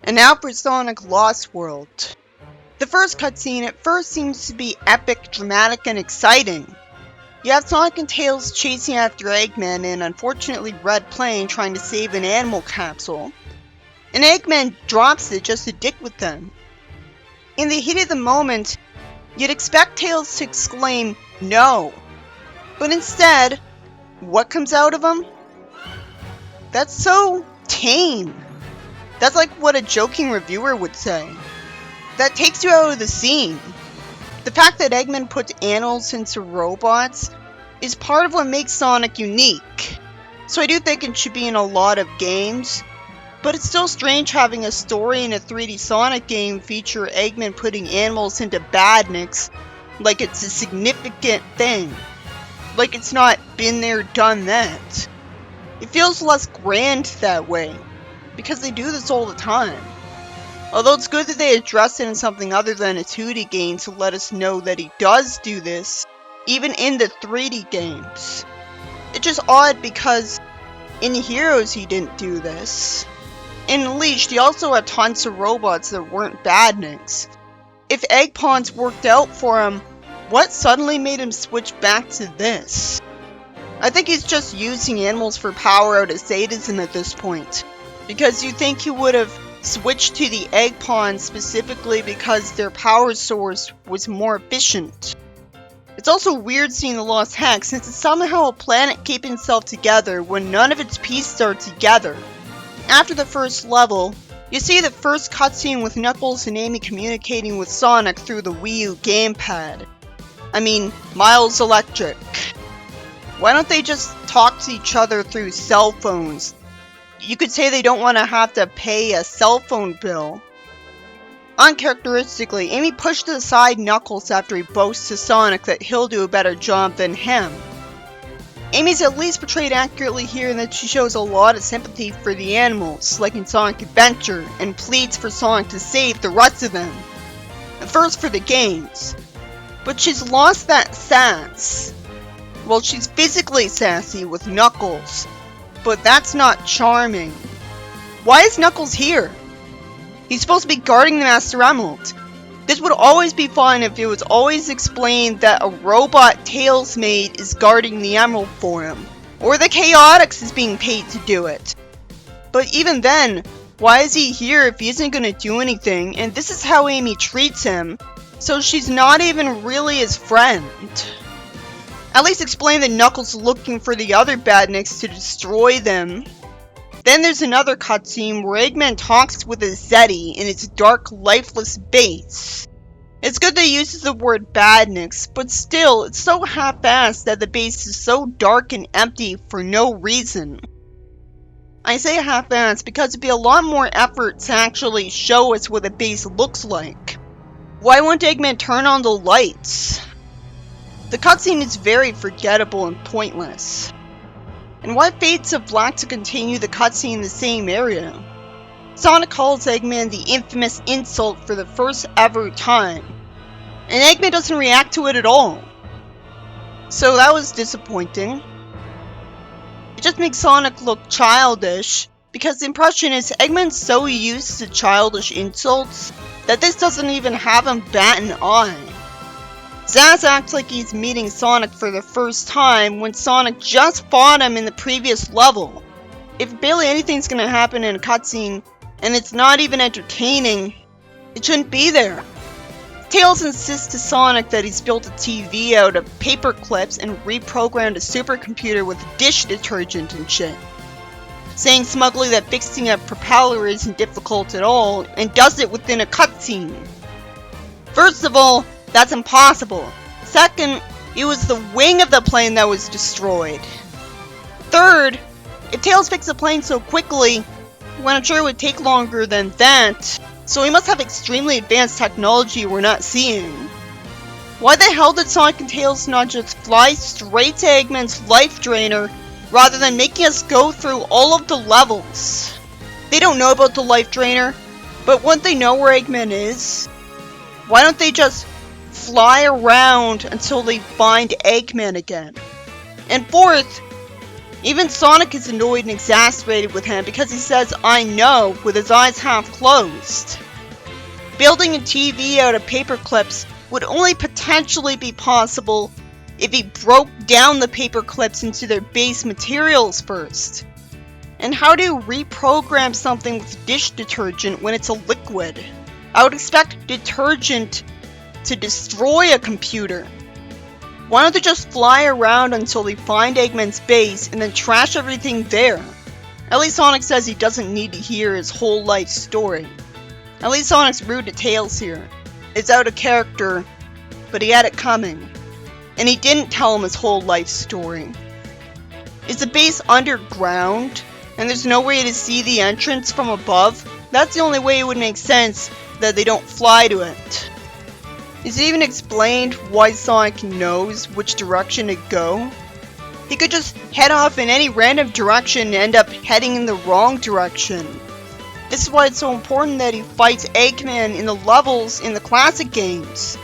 And now for Sonic Lost World. The first cutscene at first seems to be epic, dramatic, and exciting. You have Sonic and Tails chasing after Eggman in an unfortunately red plane trying to save an animal capsule, and Eggman drops it just to dick with them. In the heat of the moment, you'd expect Tails to exclaim, "No!" But instead, what comes out of him? That's so tame. That's like what a joking reviewer would say. That takes you out of the scene. The fact that Eggman puts animals into robots is part of what makes Sonic unique. So I do think it should be in a lot of games, but it's still strange having a story in a 3D Sonic game feature Eggman putting animals into badniks like it's a significant thing. Like it's not been there, done that. It feels less grand that way, because they do this all the time. Although it's good that they address it in something other than a 2D game to let us know that he does do this, even in the 3D games. It's just odd because in Heroes he didn't do this. In Unleashed he also had tons of robots that weren't badniks. If Egg Pawns worked out for him, what suddenly made him switch back to this? I think he's just using animals for power out of sadism at this point. Because you think he would have switched to the Egg Pawns specifically because their power source was more efficient. It's also weird seeing the Lost Hex since it's somehow a planet keeping itself together when none of its pieces are together. After the first level, you see the first cutscene with Knuckles and Amy communicating with Sonic through the Wii U gamepad. I mean, Miles Electric. Why don't they just talk to each other through cell phones? You could say they don't want to have to pay a cell phone bill. Uncharacteristically, Amy pushed aside Knuckles after he boasts to Sonic that he'll do a better job than him. Amy's at least portrayed accurately here in that she shows a lot of sympathy for the animals, like in Sonic Adventure, and pleads for Sonic to save the rest of them. At first for the games. But she's lost that sass. Well, she's physically sassy with Knuckles, but that's not charming. Why is Knuckles here? He's supposed to be guarding the Master Emerald. This would always be fine if it was always explained that a robot Tails made is guarding the Emerald for him, or the Chaotix is being paid to do it. But even then, why is he here if he isn't going to do anything, and this is how Amy treats him, so she's not even really his friend. At least explain that Knuckles is looking for the other badniks to destroy them. Then there's another cutscene where Eggman talks with a Zeddy in its dark, lifeless base. It's good that he uses the word badniks, but still, it's so half-assed that the base is so dark and empty for no reason. I say half-assed because it'd be a lot more effort to actually show us what the base looks like. Why won't Eggman turn on the lights? The cutscene is very forgettable and pointless. And why Fates of Black to continue the cutscene in the same area? Sonic calls Eggman the infamous insult for the first ever time, and Eggman doesn't react to it at all. So that was disappointing. It just makes Sonic look childish, because the impression is Eggman's so used to childish insults that this doesn't even have him bat an eye. Zazz acts like he's meeting Sonic for the first time when Sonic just fought him in the previous level. If barely anything's gonna happen in a cutscene, and it's not even entertaining, it shouldn't be there. Tails insists to Sonic that he's built a TV out of paper clips and reprogrammed a supercomputer with dish detergent and shit. Saying smugly that fixing a propeller isn't difficult at all, and does it within a cutscene. First of all, that's impossible. Second, it was the wing of the plane that was destroyed. Third, if Tails fixed the plane so quickly, well, I'm sure it would take longer than that, so he must have extremely advanced technology we're not seeing. Why the hell did Sonic and Tails not just fly straight to Eggman's life drainer, rather than making us go through all of the levels? They don't know about the life drainer, but wouldn't they know where Eggman is? Why don't they just fly around until they find Eggman again? And fourth, Even Sonic is annoyed and exasperated with him because he says "I know" with his eyes half closed. Building a TV out of paper clips would only potentially be possible if he broke down the paper clips into their base materials first. And how do you reprogram something with dish detergent when it's a liquid? I would expect detergent to destroy a computer. Why don't they just fly around until they find Eggman's base and then trash everything there? At least Sonic says he doesn't need to hear his whole life story. At least Sonic's rude to Tails here. It's out of character, but he had it coming. And he didn't tell him his whole life story. Is the base underground, and there's no way to see the entrance from above? That's the only way it would make sense that they don't fly to it. Is it even explained why Sonic knows which direction to go? He could just head off in any random direction and end up heading in the wrong direction. This is why it's so important that he fights Eggman in the levels in the classic games.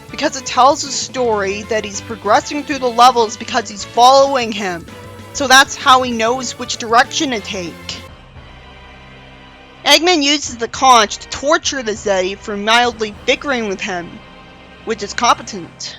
Because it tells a story that he's progressing through the levels because he's following him. So that's how he knows which direction to take. Eggman uses the conch to torture the Zeti for mildly bickering with him, which is competent.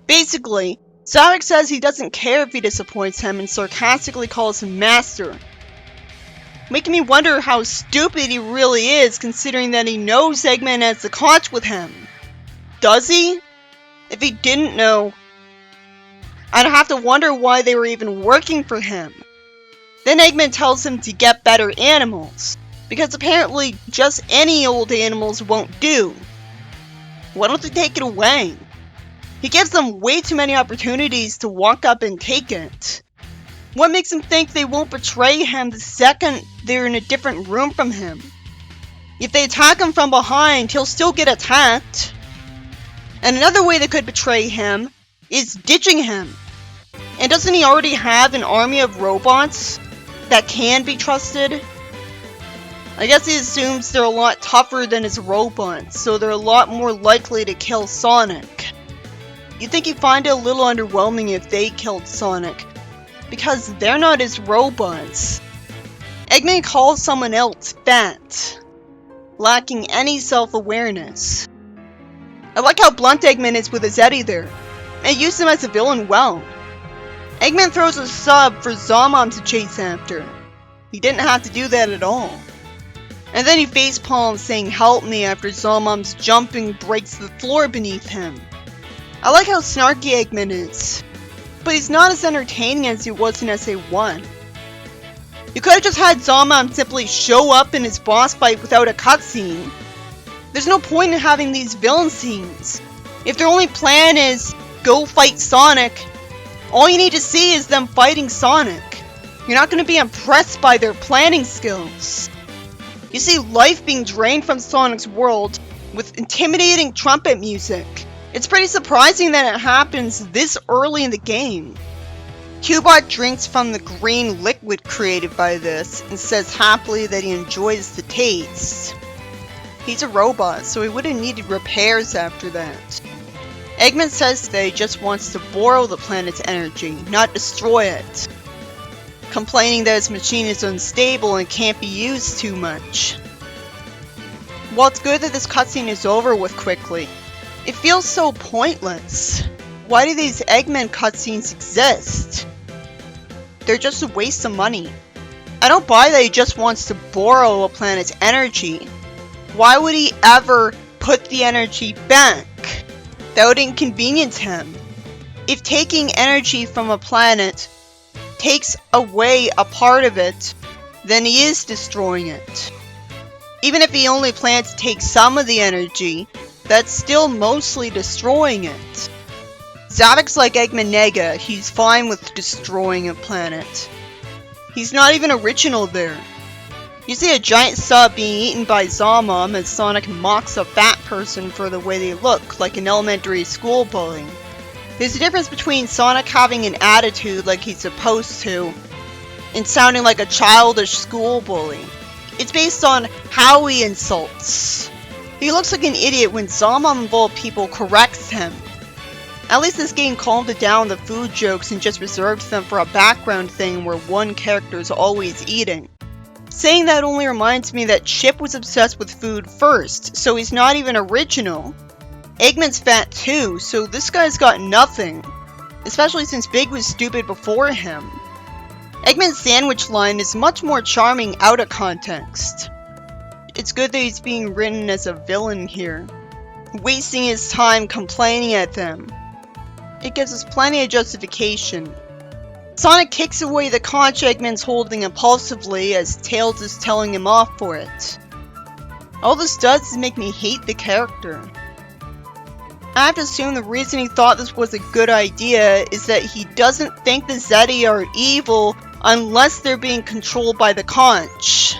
Basically, Sonic says he doesn't care if he disappoints him and sarcastically calls him Master. Making me wonder how stupid he really is considering that he knows Eggman has the conch with him. Does he? If he didn't know, I'd have to wonder why they were even working for him. Then Eggman tells him to get better animals, because apparently just any old animals won't do. Why don't they take it away? He gives them way too many opportunities to walk up and take it. What makes him think they won't betray him the second they're in a different room from him? If they attack him from behind, he'll still get attacked. And another way they could betray him is ditching him. And doesn't he already have an army of robots that can be trusted? I guess he assumes they're a lot tougher than his robots, so they're a lot more likely to kill Sonic. You'd think he'd find it a little underwhelming if they killed Sonic, because they're not his robots. Eggman calls someone else fat, lacking any self-awareness. I like how blunt Eggman is with his Zeti there, and used him as a villain well. Eggman throws a sub for Zomom to chase after. He didn't have to do that at all. And then he facepalms saying "help me" after Zomom's jumping breaks the floor beneath him. I like how snarky Eggman is, but he's not as entertaining as he was in SA1. You could have just had Zomom simply show up in his boss fight without a cutscene. There's no point in having these villain scenes. If their only plan is go fight Sonic, all you need to see is them fighting Sonic. You're not going to be impressed by their planning skills. You see life being drained from Sonic's world with intimidating trumpet music. It's pretty surprising that it happens this early in the game. Cubot drinks from the green liquid created by this and says happily that he enjoys the taste. He's a robot, so he wouldn't need repairs after that. Eggman says that he just wants to borrow the planet's energy, not destroy it, complaining that his machine is unstable and can't be used too much. While it's good that this cutscene is over with quickly, it feels so pointless. Why do these Eggman cutscenes exist? They're just a waste of money. I don't buy that he just wants to borrow a planet's energy. Why would he ever put the energy back? That would inconvenience him. If taking energy from a planet takes away a part of it, then he is destroying it. Even if he only plans to take some of the energy, that's still mostly destroying it. Zavok's like Eggman Nega, he's fine with destroying a planet. He's not even original there. You see a giant sub being eaten by Zomom as Sonic mocks a fat person for the way they look, like an elementary school bully. There's a difference between Sonic having an attitude like he's supposed to, and sounding like a childish school bully. It's based on how he insults. He looks like an idiot when Zomom of all people corrects him. At least this game calmed down the food jokes and just reserved them for a background thing where one character is always eating. Saying that only reminds me that Chip was obsessed with food first, so he's not even original. Eggman's fat too, so this guy's got nothing. Especially since Big was stupid before him. Eggman's sandwich line is much more charming out of context. It's good that he's being written as a villain here, wasting his time complaining at them. It gives us plenty of justification. Sonic kicks away the conch Eggman's holding impulsively as Tails is telling him off for it. All this does is make me hate the character. I have to assume the reason he thought this was a good idea is that he doesn't think the Zeti are evil unless they're being controlled by the conch.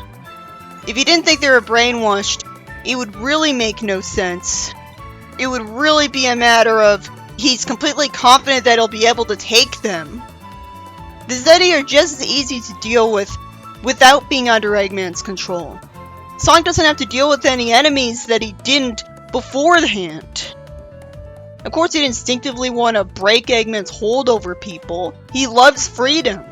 If he didn't think they were brainwashed, it would really make no sense. It would really be a matter of he's completely confident that he'll be able to take them. The Zeti are just as easy to deal with without being under Eggman's control. Sonic doesn't have to deal with any enemies that he didn't beforehand. Of course, he'd instinctively want to break Eggman's hold over people. He loves freedom.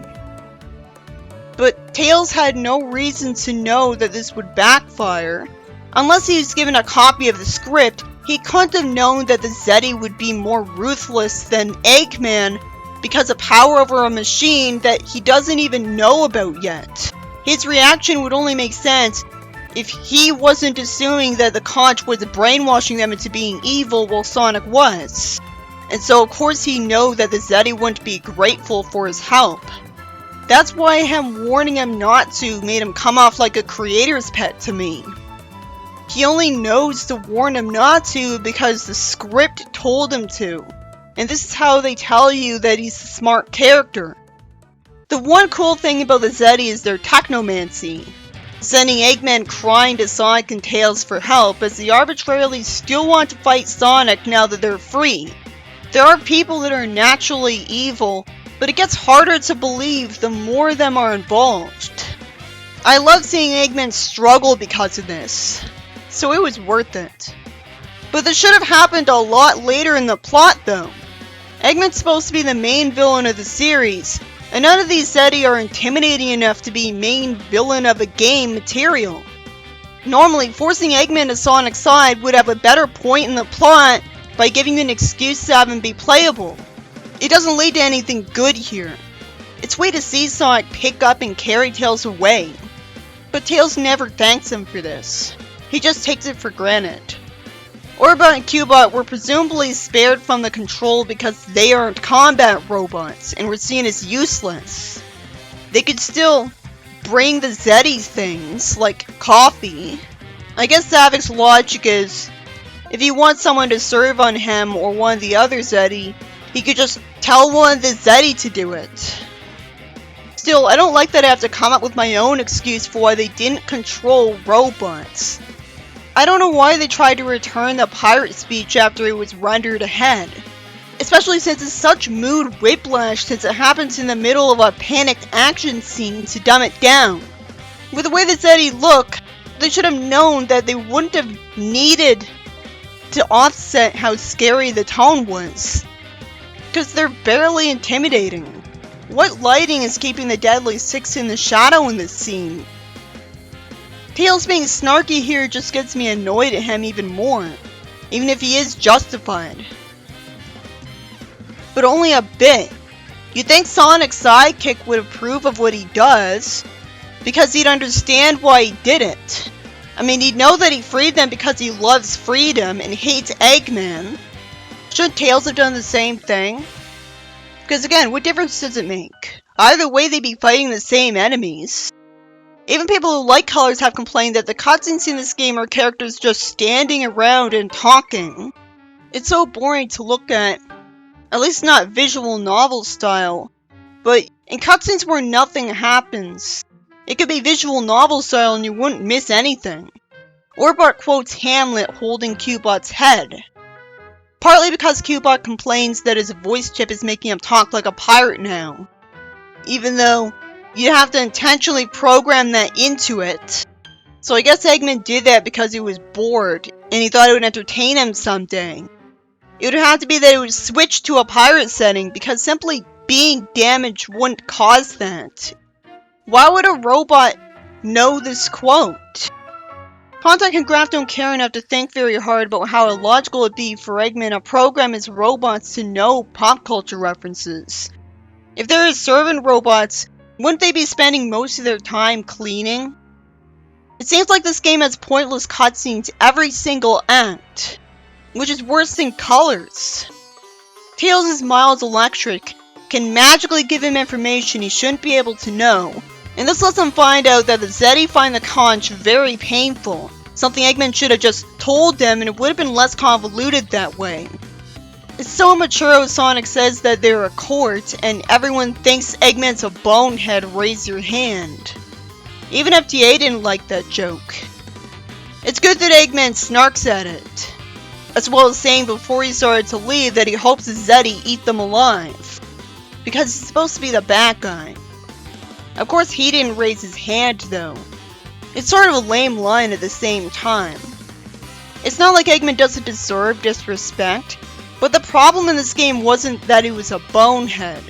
But Tails had no reason to know that this would backfire. Unless he was given a copy of the script, he couldn't have known that the Zeti would be more ruthless than Eggman because of power over a machine that he doesn't even know about yet. His reaction would only make sense if he wasn't assuming that the conch was brainwashing them into being evil while Sonic was. And so of course he'd know that the Zeti wouldn't be grateful for his help. That's why him warning him not to made him come off like a creator's pet to me. He only knows to warn him not to because the script told him to. And this is how they tell you that he's a smart character. The one cool thing about the Zeti is their technomancy, sending Eggman crying to Sonic and Tails for help as they arbitrarily still want to fight Sonic now that they're free. There are people that are naturally evil, but it gets harder to believe the more of them are involved. I love seeing Eggman struggle because of this, so it was worth it. But this should have happened a lot later in the plot though. Eggman's supposed to be the main villain of the series, and none of these Zeti are intimidating enough to be main villain of a game material. Normally, forcing Eggman to Sonic's side would have a better point in the plot by giving you an excuse to have him be playable. It doesn't lead to anything good here. It's weird to see Sonic pick up and carry Tails away. But Tails never thanks him for this. He just takes it for granted. Orbot and Cubot were presumably spared from the control because they aren't combat robots and were seen as useless. They could still bring the Zeti things, like coffee. I guess Savik's logic is, if he wants someone to serve on him or one of the other Zeti, he could just tell one of the Zeti to do it. Still, I don't like that I have to come up with my own excuse for why they didn't control robots. I don't know why they tried to return the pirate speech after it was rendered ahead. Especially since it's such mood whiplash since it happens in the middle of a panicked action scene to dumb it down. With the way the Zeti look, they should have known that they wouldn't have needed to offset how scary the tone was. Because they're barely intimidating. What lighting is keeping the Deadly Six in the shadow in this scene? Tails being snarky here just gets me annoyed at him even more, even if he is justified. But only a bit. You'd think Sonic's sidekick would approve of what he does, because he'd understand why he did it. I mean, he'd know that he freed them because he loves freedom and hates Eggman. Shouldn't Tails have done the same thing? Because again, what difference does it make? Either way, they'd be fighting the same enemies. Even people who like colors have complained that the cutscenes in this game are characters just standing around and talking. It's so boring to look at least not visual novel style. But in cutscenes where nothing happens, it could be visual novel style and you wouldn't miss anything. Orbot quotes Hamlet holding Cubot's head. Partly because Cubot complains that his voice chip is making him talk like a pirate now. Even though you'd have to intentionally program that into it. So I guess Eggman did that because he was bored, and he thought it would entertain him someday. It would have to be that it would switch to a pirate setting because simply being damaged wouldn't cause that. Why would a robot know this quote? Contact and Graph don't care enough to think very hard about how illogical it'd be for Eggman to program his robots to know pop culture references. If there are servant robots, wouldn't they be spending most of their time cleaning? It seems like this game has pointless cutscenes every single act, which is worse than colors. Tails' Miles Electric can magically give him information he shouldn't be able to know, and this lets him find out that the Zeti find the conch very painful, something Eggman should have just told them and it would have been less convoluted that way. It's so immature how Sonic says that they're a court and everyone thinks Eggman's a bonehead, raise your hand. Even FTA didn't like that joke. It's good that Eggman snarks at it, as well as saying before he started to leave that he hopes the Zeti eat them alive, because he's supposed to be the bad guy. Of course he didn't raise his hand though. It's sort of a lame line at the same time. It's not like Eggman doesn't deserve disrespect, but the problem in this game wasn't that he was a bonehead.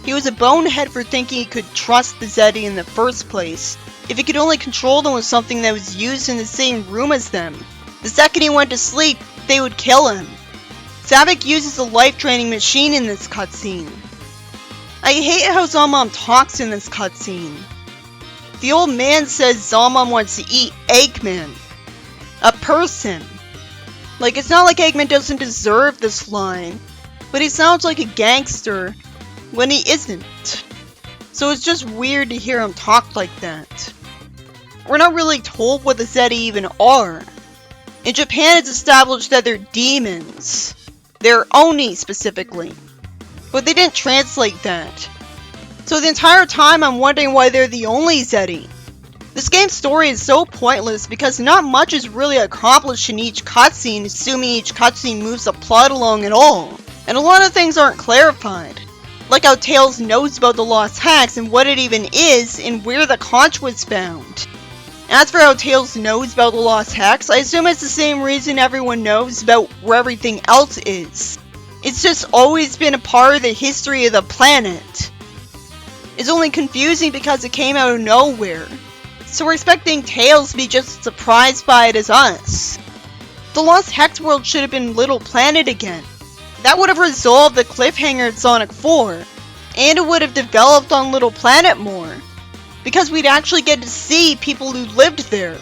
He was a bonehead for thinking he could trust the Zeti in the first place, if he could only control them with something that was used in the same room as them. The second he went to sleep, they would kill him. Zavok uses a life-draining machine in this cutscene. I hate how Zalmon talks in this cutscene. The old man says Zalmon wants to eat Eggman. A person. Like, it's not like Eggman doesn't deserve this line, but he sounds like a gangster when he isn't. So it's just weird to hear him talk like that. We're not really told what the Zeti even are. In Japan it's established that they're demons. They're Oni specifically. But they didn't translate that. So the entire time I'm wondering why they're the only Zeti. This game's story is so pointless because not much is really accomplished in each cutscene, assuming each cutscene moves the plot along at all. And a lot of things aren't clarified. Like how Tails knows about the Lost Hex and what it even is and where the conch was found. As for how Tails knows about the Lost Hex, I assume it's the same reason everyone knows about where everything else is. It's just always been a part of the history of the planet. It's only confusing because it came out of nowhere. So we're expecting Tails to be just as surprised by it as us. The Lost Hex world should have been Little Planet again. That would have resolved the cliffhanger in Sonic 4, and it would have developed on Little Planet more, because we'd actually get to see people who lived there.